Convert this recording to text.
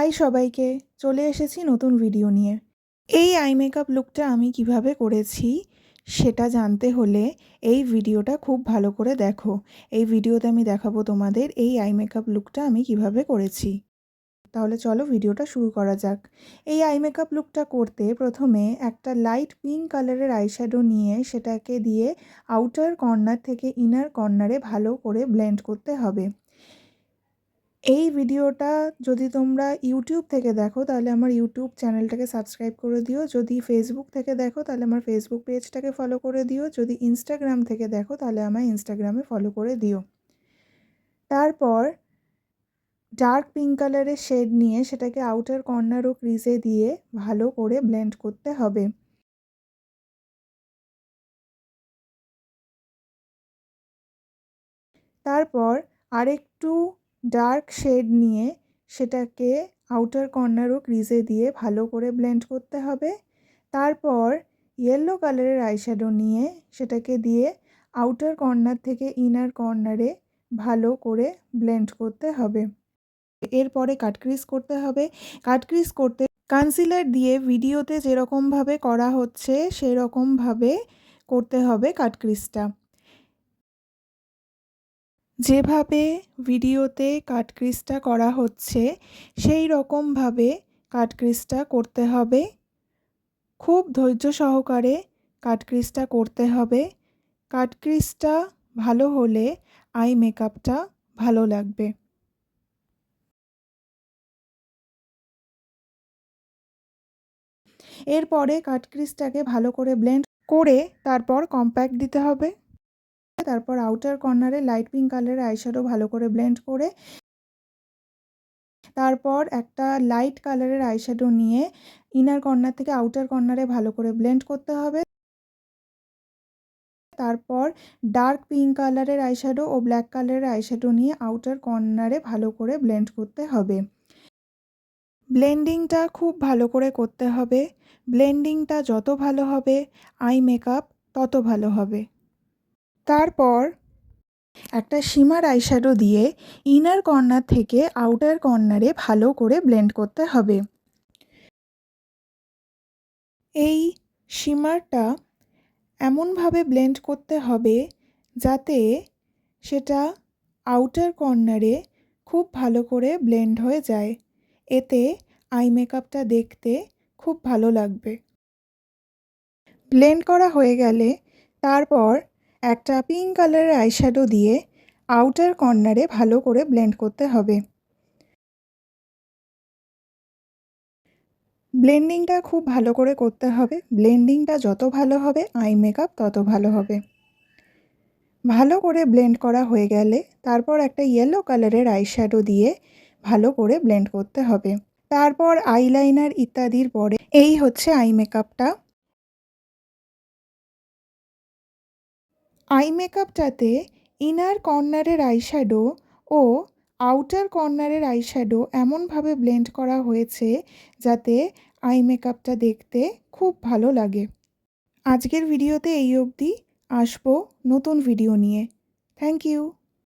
High সবাইকে, চলে এসেছি নতুন ভিডিও নিয়ে। এই আই মেকআপ লুকটা আমি কিভাবে করেছি সেটা জানতে হলে এই ভিডিওটা খুব ভালো করে দেখো। এই ভিডিওতে আমি দেখাবো তোমাদের এই আই মেকআপ লুকটা আমি কিভাবে করেছি। তাহলে চলো ভিডিওটা শুরু করা যাক। এই আই মেকআপ লুকটা করতে প্রথমে একটা লাইট পিঙ্ক কালারের আইশ্যাডো নিয়ে সেটাকে দিয়ে আউটার কর্নার থেকে ইনার কর্নারে ভালো করে ব্লেন্ড করতে হবে। এই ভিডিওটা যদি তোমরা ইউটিউব থেকে দেখো তাহলে আমার ইউটিউব চ্যানেলটাকে সাবস্ক্রাইব করে দিও। যদি ফেসবুক থেকে দেখো তাহলে আমার ফেসবুক পেজটাকে ফলো করে দিও। যদি ইনস্টাগ্রাম থেকে দেখো তাহলে আমার ইনস্টাগ্রামে ফলো করে দিও। তারপর ডার্ক পিঙ্ক কালারের শেড নিয়ে সেটাকে আউটার কর্নার ও ক্রিজে দিয়ে ভালো করে ব্লেন্ড করতে হবে। তারপর আরেকটু ডার্ক শেড নিয়ে সেটাকে আউটার কর্নার ও ক্রিজে দিয়ে ভালো করে ব্লেন্ড করতে হবে। তারপর ইয়েলো কালারের আইশ্যাডো নিয়ে সেটাকে দিয়ে আউটার কর্নার থেকে ইনার কর্নারে ভালো করে ব্লেন্ড করতে হবে। এরপরে কাটক্রিজ করতে হবে। কাটক্রিজ করতে কনসিলার দিয়ে ভিডিওতে যেরকমভাবে করা হচ্ছে সেরকমভাবে করতে হবে কাটক্রিজটা। যেভাবে ভিডিওতে কাটক্রিজটা করা হচ্ছে সেই রকমভাবে কাটক্রিজটা করতে হবে। খুব ধৈর্য সহকারে কাটক্রিজটা করতে হবে। কাটক্রিজটা ভালো হলে আই মেকআপটা ভালো লাগবে। এরপরে কাটক্রিজটাকে ভালো করে ব্লেন্ড করে তারপর কম্প্যাক্ট দিতে হবে। তারপর আউটার কর্নারে লাইট পিঙ্ক কালারের আইশ্যাডো ভালো করে ব্লেন্ড করে তারপর একটা লাইট কালারের আইশ্যাডো নিয়ে ইনার কর্নার থেকে আউটার কর্নারে ভালো করে ব্লেন্ড করতে হবে। তারপর ডার্ক পিঙ্ক কালারের আইশ্যাডো ও ব্ল্যাক কালারের আইশ্যাডো নিয়ে আউটার কর্নারে ভালো করে ব্লেন্ড করতে হবে। ব্লেন্ডিংটা খুব ভালো করে করতে হবে। ব্লেন্ডিংটা যত ভালো হবে আই মেকআপ তত ভালো হবে। তারপর একটা শিমার আইশ্যাডো দিয়ে ইনার কর্নার থেকে আউটার কর্নারে ভালো করে ব্লেন্ড করতে হবে। এই শিমারটা এমনভাবে ব্লেন্ড করতে হবে যাতে সেটা আউটার কর্নারে খুব ভালো করে ব্লেন্ড হয়ে যায়। এতে আই মেকআপটা দেখতে খুব ভালো লাগবে। ব্লেন্ড করা হয়ে গেলে তারপর একটা পিঙ্ক কালারের আইশ্যাডো দিয়ে আউটার কর্নারে ভালো করে ব্লেন্ড করতে হবে। ব্লেন্ডিংটা খুব ভালো করে করতে হবে। ব্লেন্ডিংটা যত ভালো হবে আই মেকআপ তত ভালো হবে। ভালো করে ব্লেন্ড করা হয়ে গেলে তারপর একটা ইয়েলো কালারের আইশ্যাডো দিয়ে ভালো করে ব্লেন্ড করতে হবে। তারপর আইলাইনার ইত্যাদির পরে এই হচ্ছে আই মেকআপটা। আই মেকআপটাতে ইনার কর্নারের আইশ্যাডো ও আউটার কর্নারের আইশ্যাডো এমনভাবে ব্লেন্ড করা হয়েছে যাতে আই মেকআপটা দেখতে খুব ভালো লাগে। আজকের ভিডিওতে এই অবধি। আসবো নতুন ভিডিও নিয়ে। Thank you.